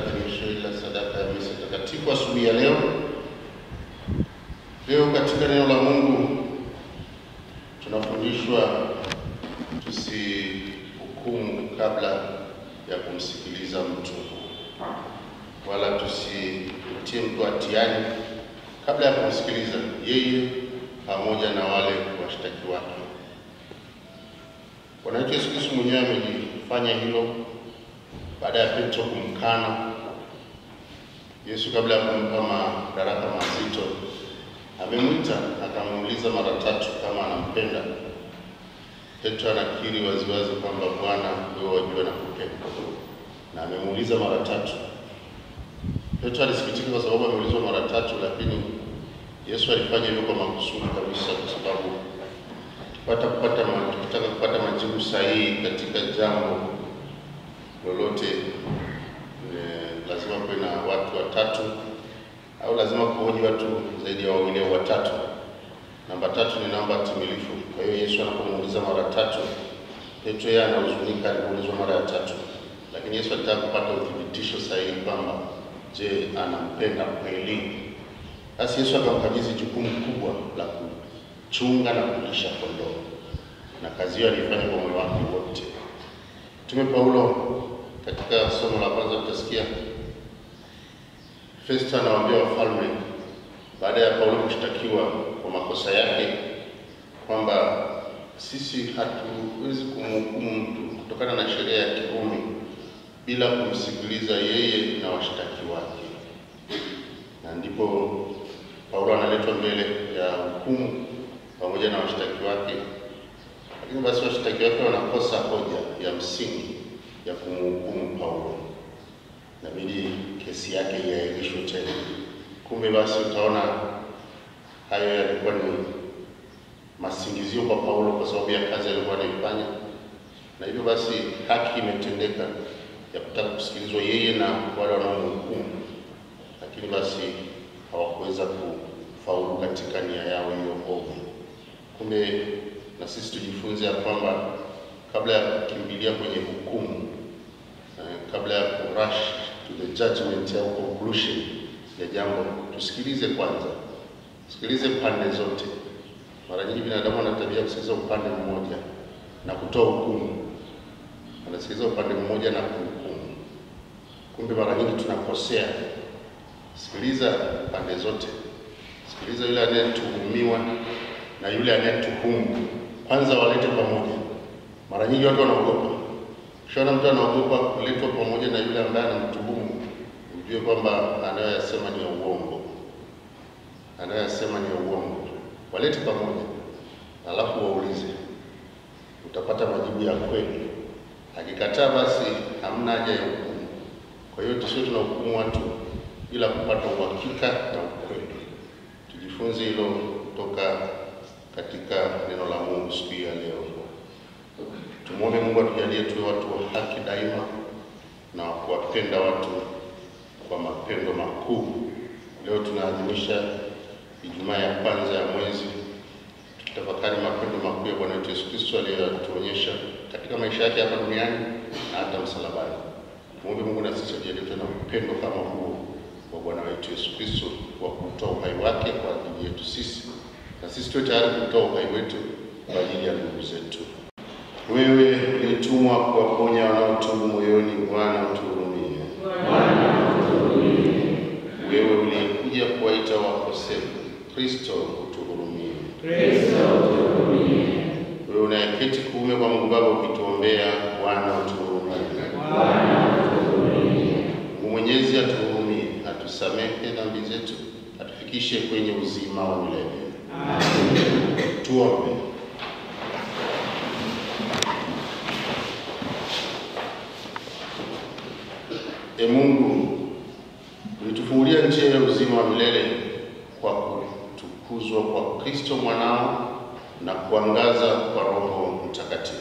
adhimisho la sadaka ya misa takatifu asubuhi ya leo. Leo katika neno la Mungu tunafundishwa tusihukumu kabla ya kumsikiliza mtu, wala tusitie mtu hatiani kabla ya kumsikiliza yeye pamoja na wale washtaki wake. Bwana wetu Yesu Kristo mwenyewe amefanya hilo baada ya Petro kumkana. Yesu kabla ya kumpa madaraka mazito amemwita akamuuliza mara tatu kama anampenda. Petro anakiri waziwazi kwamba Bwana, wewe wajua nakupenda, na amemuuliza mara tatu. Petro alisikitika kwa sababu ameulizwa mara tatu, lakini Yesu alifanya hivyo kwa makusudi kabisa, kwa sababu tukitaka kupata majibu sahihi katika jambo lolote lazima kuwe na watu watatu, au lazima kuhoji watu zaidi ya wawili au watatu. Namba tatu ni namba timilifu. Kwa hiyo Yesu anapomuuliza mara tatu, Petro yeye anahuzunika alipoulizwa mara ya tatu, lakini Yesu alitaka kupata uthibitisho sahihi kwamba je, anampenda kweli. Basi Yesu akamkabidhi jukumu kubwa la kuchunga na kulisha kondoo, na kazi hiyo alifanya kwa moyo wake wote. Mtume Paulo katika somo la kwanza tutasikia Festo anawaambia wafalme baada ya Paulo kushtakiwa kwa makosa yake kwamba sisi hatuwezi kumhukumu mtu kutokana na sheria ya Kirumi bila kumsikiliza yeye na washtaki wake. Na ndipo Paulo analetwa mbele ya hukumu pamoja na washtaki wake. Lakini basi washtaki wake wanakosa hoja ya msingi ya kumhukumu Paulo, inabidi kesi yake iahirishwe tena. Kumbe basi utaona hayo yalikuwa ni masingizio kwa Paulo kwa sababu ya kazi alikuwa anaifanya, na hivyo basi haki imetendeka ya kutaka kusikilizwa yeye na wale wanaomhukumu, lakini basi hawakuweza kufaulu katika nia yao hiyo ovu. Kumbe na sisi tujifunze ya kwamba kabla ya kukimbilia kwenye hukumu, kabla ya rush to the judgment au conclusion ya jambo, tusikilize kwanza. Sikilize pande zote. Mara nyingi binadamu ana tabia kusikiliza upande mmoja na kutoa hukumu. Anasikiliza upande mmoja na kuhukumu. Kumbe mara nyingi tunakosea. Sikiliza pande zote. Sikiliza yule anayetuhumiwa na yule anayetuhumu. Kwanza walete pamoja. Mara nyingi watu wanaogopa. Kisha mtu anaogopa kuletwa pamoja na yule ambaye anamtuhumu, ujue kwamba anayosema ni uongo. Anayosema ni uongo. Walete pamoja, alafu waulize. Utapata majibu ya kweli. Akikataa basi hamna haja ya hukumu. Kwa hiyo tusio tunahukumu watu bila kupata uhakika na ukweli. Tujifunze hilo kutoka katika neno la Mungu siku ya leo. Tumuombe Mungu atujalie tuwe watu wa haki daima na kuwapenda watu kwa mapendo makuu. Leo tunaadhimisha Ijumaa ya kwanza ya mwezi, tutafakari mapendo makuu ya Bwana wetu Yesu Kristo aliyotuonyesha katika maisha yake hapa duniani na hata msalabani. Tumuombe Mungu na sisi atujalie tuwe na upendo kama huo wa Bwana wetu Yesu Kristo wa kutoa uhai wake kwa ajili yetu sisi, na sisi tuwe tayari kutoa uhai wetu kwa ajili ya ndugu zetu. Wewe ulitumwa kuwaponya wanaotubu moyoni, Bwana utuhurumie. Wewe ulikuja kuwaita wakosefu, Kristo utuhurumie. Wewe unayeketi kuume kwa Mungu Baba ukituombea, Bwana utuhurumie. Mungu Mwenyezi atuhurumie, atusamehe dhambi zetu, atufikishe kwenye uzima wa milele. Amen. Tuombe. Mungu, ulitufungulia njia ya uzima wa milele kwa kutukuzwa kwa Kristo mwanao na kuangaza kwa Roho Mtakatifu.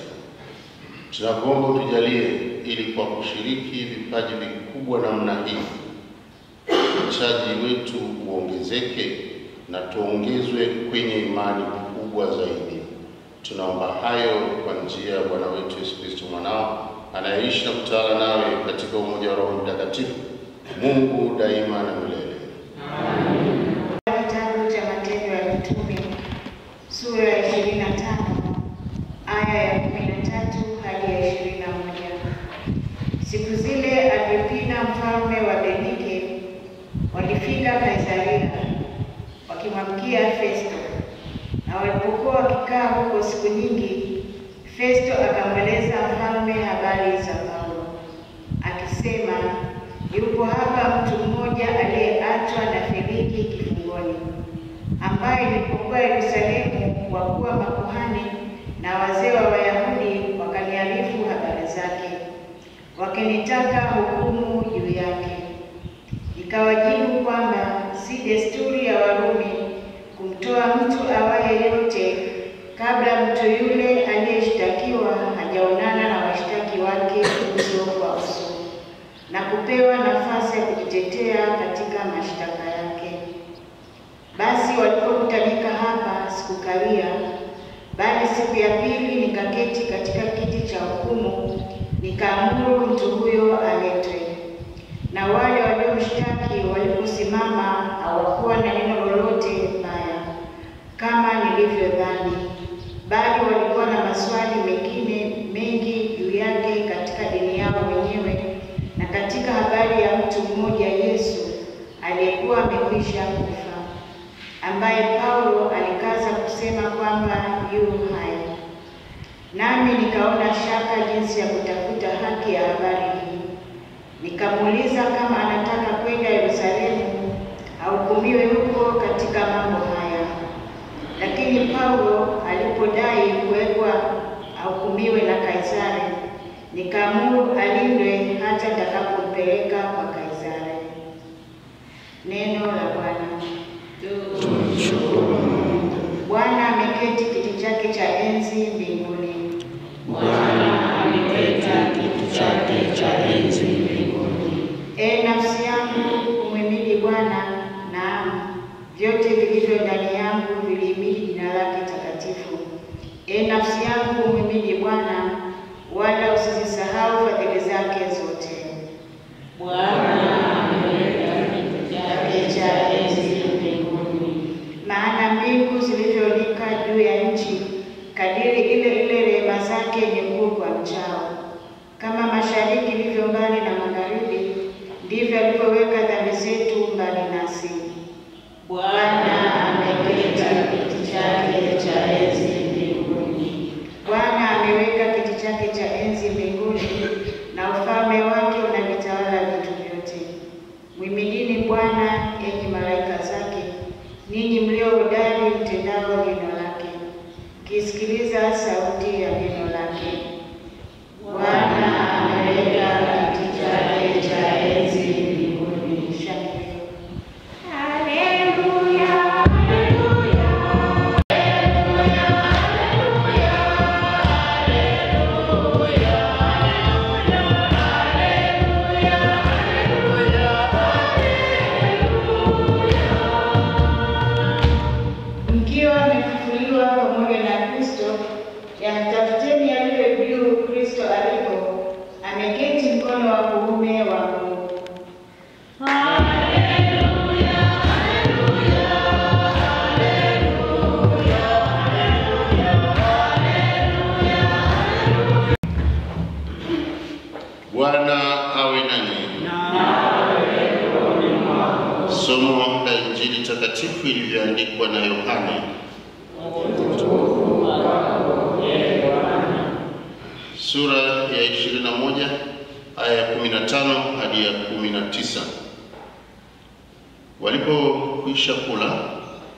Tunakuomba utujalie ili kwa kushiriki vipaji vikubwa namna hii uchaji wetu uongezeke na tuongezwe kwenye imani kubwa zaidi. Tunaomba hayo kwa njia ya Bwana wetu Yesu Kristo mwanao, anayeishi na kutawala nawe katika umoja wa Roho Mtakatifu, Mungu daima na milele. Amen. Kitabu cha Matendo ya Mitume sura ya 25 aya ya 13 hadi ya 21. Siku zile Agripina mfalme wa Bernike walifika Kaisaria wakimwamkia Festo, na walipokuwa wakikaa huko siku nyingi, Festo akamweleza mfalme habari za Paulo, akisema, yupo hapa mtu mmoja aliyeachwa na Feliki kifungoni, ambaye nilipokuwa Yerusalemu wakuwa makuhani na wazee wa Wayahudi wakaniarifu habari zake, wakinitaka hukumu juu yake. Nikawajibu kwamba si desturi ya Warumi kumtoa mtu awaye yote kabla mtu yule aliyeshtakiwa hajaonana na washtaki wake uso kwa uso, na kupewa nafasi ya kujitetea katika mashtaka yake. Basi walipokutanika hapa sikukawia, bali siku ya pili nikaketi katika kiti cha hukumu, nikaamuru mtu huyo aletwe. Na wale waliomshtaki waliposimama hawakuwa na neno lolote baya kama nilivyodhani, bali walikuwa na maswali mengine mengi juu yake katika dini yao wenyewe na katika habari ya mtu mmoja Yesu aliyekuwa amekwisha kufa, ambaye Paulo alikaza kusema kwamba yu hai. Nami nikaona shaka jinsi ya kutafuta haki ya habari hii. Nikamuuliza kama anataka kwenda Yerusalemu ahukumiwe huko katika mambo haya. Lakini Paulo alipodai kuwekwa ahukumiwe na Kaisari, nikaamuru alindwe hata atakapompeleka kwa Kaisari. Neno la Bwana. Tumshukuru Mungu. Bwana ameketi kiti chake cha enzi mbinguni. Bwana ameketi kiti chake cha enzi mbinguni. Nafsi yangu umhimidi Bwana, naam, vyote vilivyo ndani yangu vilihimidi jina lake takatifu. Nafsi yangu umhimidi Bwana, wala usizisahau fadhili zake zote. Bwana ameweka kiti chake cha enzi mbinguni. Maana mbingu zilivyonika juu ya nchi, kadiri ile ile rehema zake ni kuu kwa mchao. Kama mashariki ilivyo mbali na magharibi, ndivyo alivyoweka dhambi zetu mbali nasi. Bwana ameketi kiti chake cha enzi mbinguni. Bwana ameweka kiti chake cha enzi mbinguni, na ufalme wake unavitawala vitu vyote. Mwimidini Bwana, enyi malaika zake, ninyi mlio hodari mtendao neno lake, kisikiliza sauti ya neno lake. Bwana ameweka kiti chake cha enzi mbinguni. Shangilio. Haleluya, haleluya, haleluya, haleluya, haleluya, haleluya, haleluya. Mkiwa mmefufuliwa pamoja na Kristo, yatafuteni yaliyo juu Kristo alipo, ameketi mkono wa kuume wa Mungu. Haleluya, haleluya, haleluya, haleluya, haleluya. Bwana awe nanyi. Somo la Injili takatifu ilivyoandikwa na Yohane. Sura ya 21 aya ya 15 hadi ya 19. Walipokwisha kula,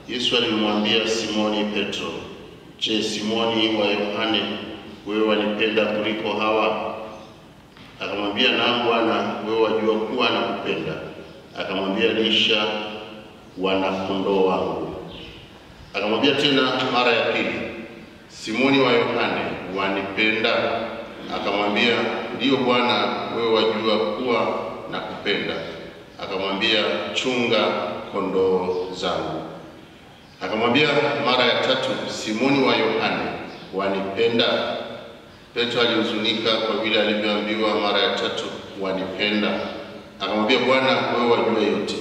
Yesu alimwambia Simoni Petro, "Je, Simoni wa Yohane, wewe wanipenda kuliko hawa?" Akamwambia, "Naam Bwana, wewe wajua kuwa nakupenda." Akamwambia, "Lisha wana-kondoo wangu." Akamwambia tena mara ya pili, "Simoni wa Yohane, wanipenda?" Akamwambia, "Ndiyo Bwana, wewe wajua kuwa nakupenda." Akamwambia, "Chunga kondoo zangu." Akamwambia mara ya tatu, "Simoni wa Yohane, wanipenda?" Petro alihuzunika kwa vile alivyoambiwa mara ya tatu, "Wanipenda?" Akamwambia, Bwana, wewe wajua yote,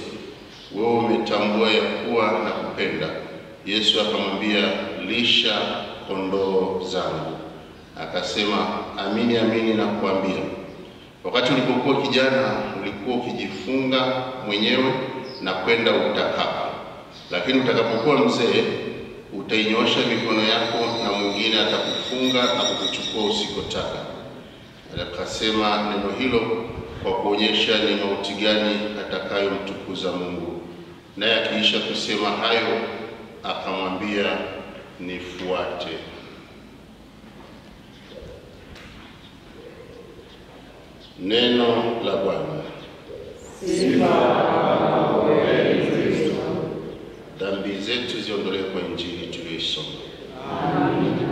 wewe umetambua ya kuwa na kupenda. Yesu akamwambia, lisha kondoo zangu. Akasema, amini amini nakuambia, wakati ulipokuwa kijana ulikuwa ukijifunga mwenyewe na kwenda utakako, lakini utakapokuwa mzee utainyosha mikono yako na mwingine atakufunga na kukuchukua usikotaka. Akasema neno hilo kwa kuonyesha ni mauti gani atakayomtukuza Mungu. Naye akiisha kusema hayo akamwambia, nifuate. Neno la Bwana. Sifa kwako Ee Kristo. Dhambi zetu ziondolewe kwa Injili tuliyoisoma. Amina.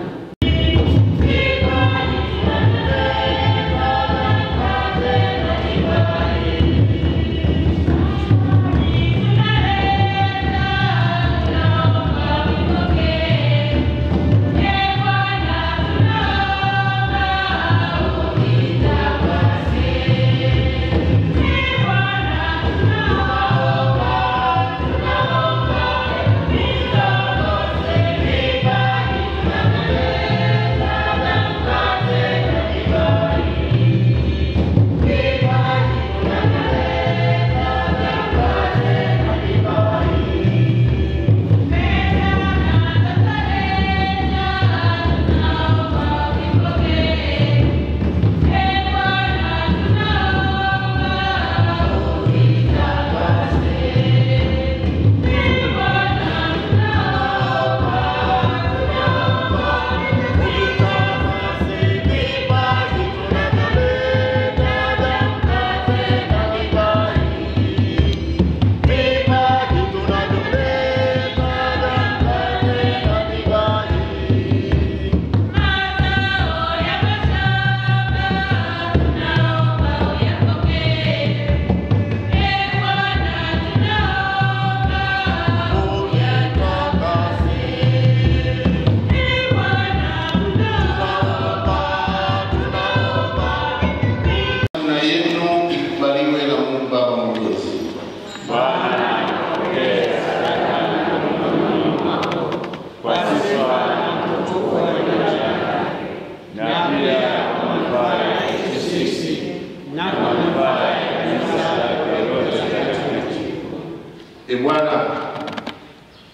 Bwana,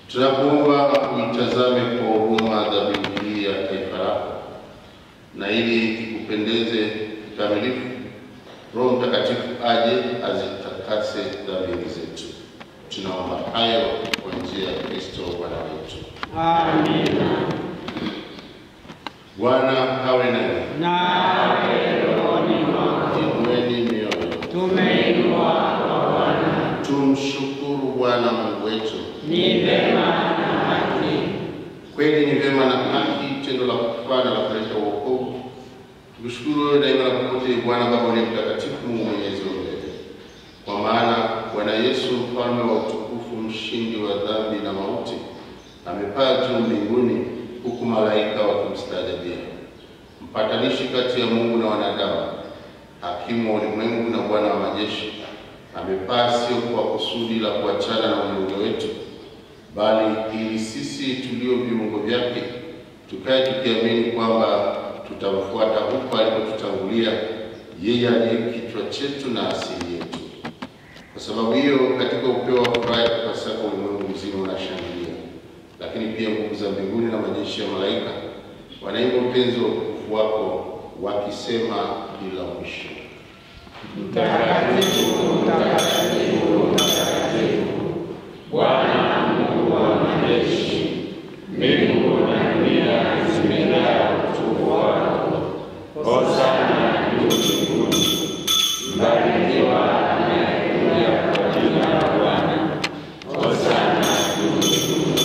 tunakuomba uitazame kwa huruma dhabihu hii ya taifa lako, na ili ikupendeze kikamilifu, Roho Mtakatifu aje azitakase dhambi zetu. Tunaomba hayo kwa njia ya Kristo Bwana wetu. Amina. Bwana awe nanyi. Nawe rohoni mwako. Inueni mioyo. Tumeinua kwa Bwana. Tumshukuru Bwana Mungu wetu. Ni vema na haki. Kweli ni vema na haki, tendo la kufana la kuleta wokovu. Tukushukuru wewe daima na popote, Bwana Baba uliye mtakatifu, Mungu mwenyezi wa milele. Kwa maana Bwana Yesu, mfalme wa utukufu, mshindi wa dhambi na mauti, amepaa juu mbinguni, huku malaika wakimstaajabia. Mpatanishi kati ya Mungu na wanadamu, hakimu wa ulimwengu na Bwana wa majeshi, amepaa sio kwa kusudi la kuachana na unyonge wetu, bali ili sisi tulio viungo vyake tukae tukiamini kwamba tutamfuata huko alipotutangulia, yeye aliye kichwa chetu na asili yetu. Kwa sababu hiyo, katika upeo wa furaha ya Pasaka ulimwengu mzima unashangilia, lakini pia nguvu za mbinguni na majeshi ya malaika wanaimba upenzi wa utukufu wako, wakisema bila mwisho: Mtakatifu, mtakatifu, mtakatifu, Bwana Mungu wa majeshi, mbingu na dunia zimejaa utukufu wako. Hosana juu mbinguni. Mbarikiwa anayekuja kwa jina la Bwana. Hosana juu mbinguni.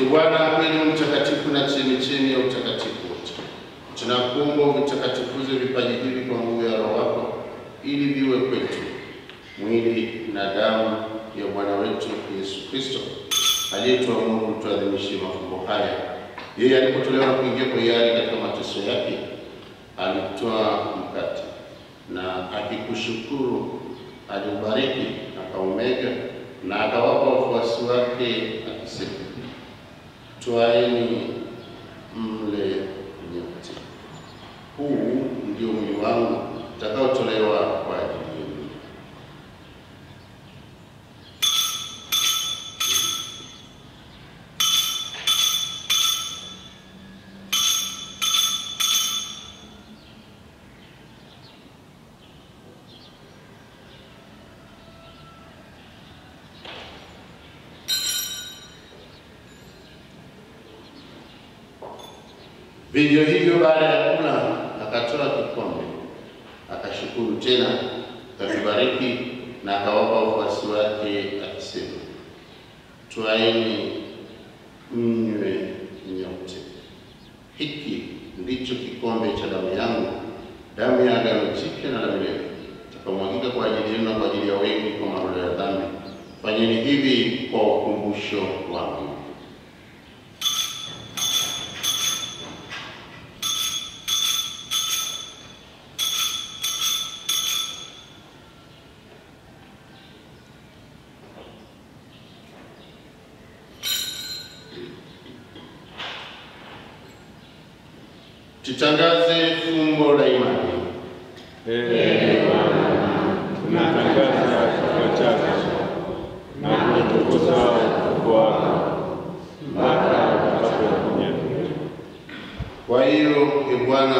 Bwana kweli mtakatifu na chemichemi ya utakatifu wote, tunakuomba uvitakatifuze vipaji hivi kwa nguvu ya Roho wako, ili viwe kwetu mwili na damu ya Bwana wetu Yesu Kristo, aliyetuamuru tuadhimishe mafumbo haya. Yeye alipotolewa na kuingia kwa hiari katika mateso yake, alitoa mkate na akikushukuru aliubariki, akaumega na akawapa wafuasi wake akisema, twaeni mle nyote, huu ndio mwili wangu utakaotolewa kwa ajili yenu. Vivyo hivyo baada ya kula akatoa kikombe, akashukuru tena, akakibariki na akawapa wafuasi wake akisema, twaeni mnywe nyote, hiki ndicho kikombe cha damu yangu, damu ya agano jipya na la milele, itakayomwagika kwa ajili yenu na kwa ajili ya wengi kwa maondoleo ya dhambi. Fanyeni hivi kwa ukumbusho wangu. Tutangaze fumbo la imani. Bwana, tunatangaza kifo chako na kutukuza ufufuo wako mpaka utakapokuja. Kwa hiyo, Bwana,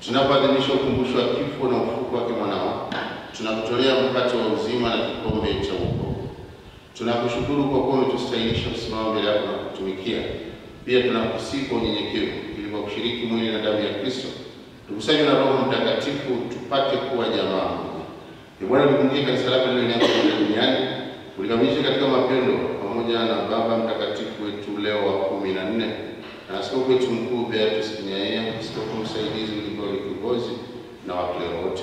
tunapoadhimisha ukumbusho wa kifo na ufufuo wake mwanao, tunakutolea mkate wa uzima na kikombe cha wokovu. Tunakushukuru kwa kuwa umetustahilisha kusimama mbele yako na kutumikia. Pia tunakusihi kwa unyenyekevu ili kwa kushiriki mwili na damu ya Kristo tukusanywe na Roho Mtakatifu tupate kuwa jamaa moja. Bwana, tukumbuke kanisa lako lililoenea kote duniani, ulikamilishe katika mapendo pamoja na Baba Mtakatifu wetu Leo wa 14 na askofu wetu mkuu Beatus Kinyaia, askofu msaidizi Uligoli Kiongozi na wakileo wote.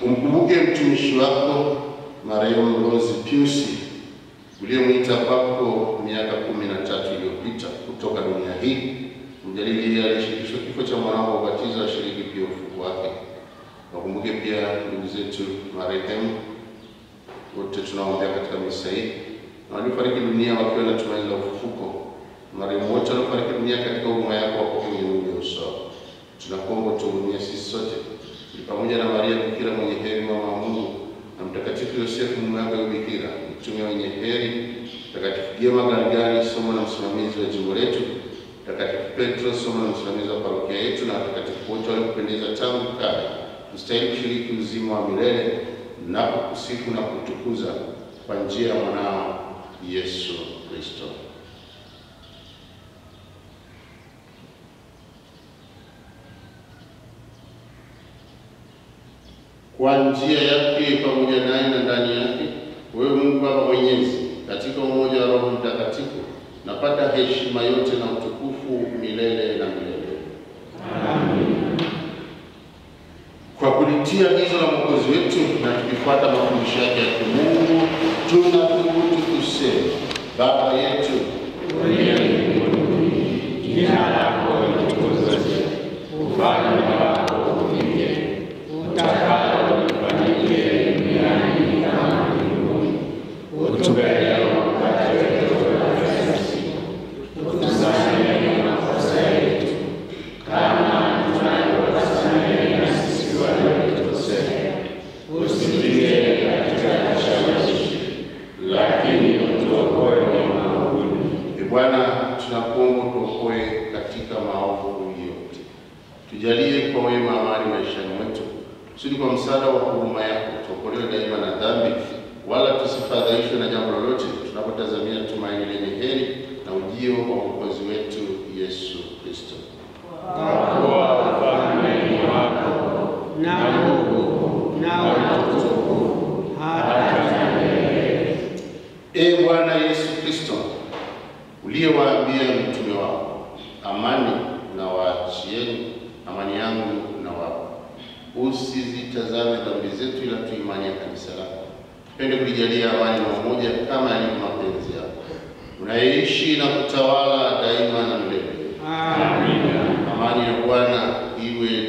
Umkumbuke mtumishi wako marehemu Rose Pius uliyemwita kwako miaka 13 iliyopita kutoka dunia hii. Mjalili alishirikishwa kifo cha mwanao wa ubatizo, ashiriki pia ufufuo wake. Wakumbuke pia ndugu zetu marehemu wote tunaombea katika misa hii na waliofariki dunia wakiwa na tumaini la ufufuko. Marehemu wote waliofariki dunia katika huruma yako wako kwenye nuru ya uso. Tunakuomba tuhurumie sisi sote, pamoja na Maria Bikira mwenye heri mama wa Mungu na Mtakatifu Yosefu mume wake Bikira, mtume wenye heri, Mtakatifu Gema Galgani, somo na msimamizi wa jimbo letu, Mtakatifu Petro, somo na msimamizi wa parokia yetu, na watakatifu wote waliopendeza tangu kale, mstahili kushiriki uzima wa milele na kukusifu na kutukuza kwa njia ya mwanao Yesu Kristo. Kwa njia yake pamoja naye na ndani yake, wewe Mungu Baba Mwenyezi, katika umoja wa Roho Mtakatifu, napata heshima yote na utukufu milele na milele. Amen. Kwa kulitia agizo la Mwokozi wetu na tukifuata mafundisho yake ya kimungu, tunathubutu kusema: Baba yetu uliye mbinguni, jina lako litukuzwe, ufalme wako uje, utakalo lifanyike duniani kama mbinguni. Utupe leo mkate wetu wa kila siku, utusamehe makosa yetu kama tunavyowasamehe na sisi waliotukosea, usitie katika kishawishi, lakini utuokoe na maovu. Bwana, tunakuomba tuokoe katika maovu yote. Tujalie kwa wema amani maishani mwetu, kusudi kwa msaada wa huruma yako tuokolewe daima na dhambi, wala tusifadhaishwe na jambo lolote, tunapotazamia tumaini lenye heri na ujio wa Mwokozi wetu Yesu Kristo. Kwa kuwa ufalme ni wako na nguvu na utukufu hata milele. Ee Bwana Yesu Kristo, uliyewaambia mtume wako, amani na waachieni, amani yangu na wako, usizitazame dhambi zetu ila tu imani ya kanisa lako. Pende kulijalia amani na umoja kama yalivyo mapenzi yako, unaishi na kutawala daima na milele. Amina. Amani ya Bwana iwe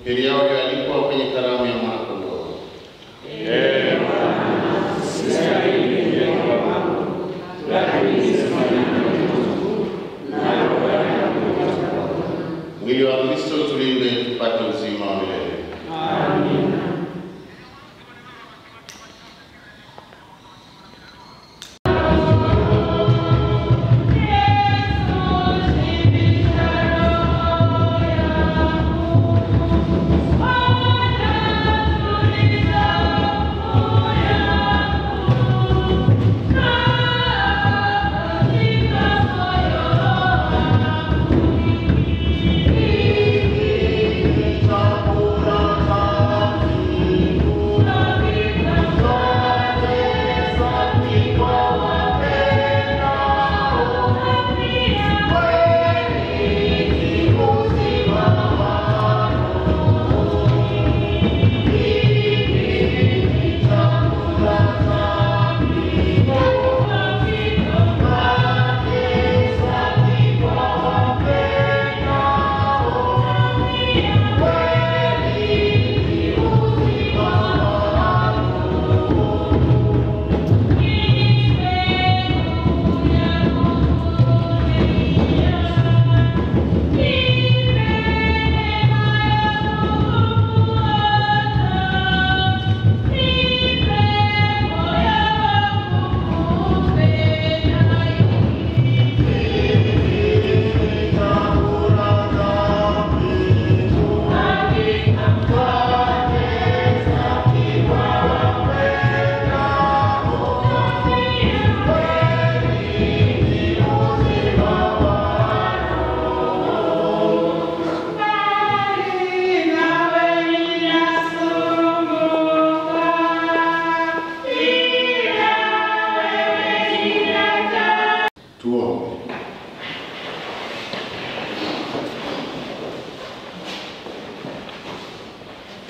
heri yao walioalikwa kwenye karamu ya Mwana-Kondoo. Ee Bwana, sistahili kuingia kwangu, lakini sema neno tu, na roho yangu itakuwa. Mwili wa Kristo tulinde tupate uzima wa milele. Amina.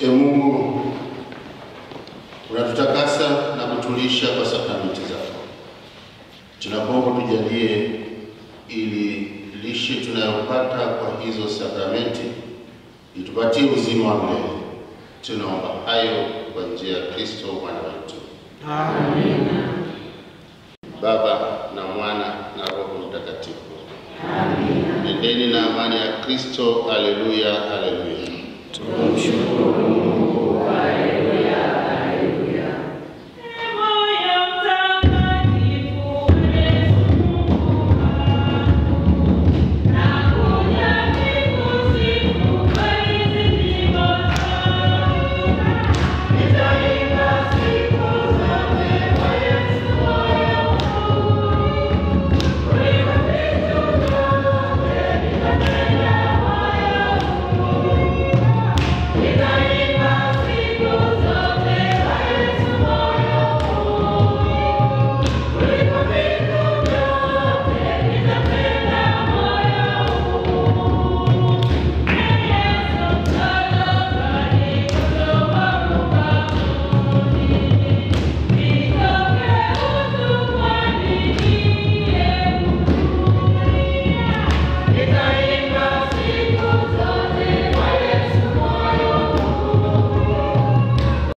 Ee Mungu, unatutakasa na kutulisha kwa sakramenti zako. Tunakuomba tujalie ili lishe tunayopata kwa hizo sakramenti itupatie uzima wa milele. Tunaomba hayo kwa njia ya Kristo Bwana wetu. Amina. Baba na Mwana na Roho Mtakatifu. Amina. Nendeni na amani ya Kristo. Haleluya, haleluya.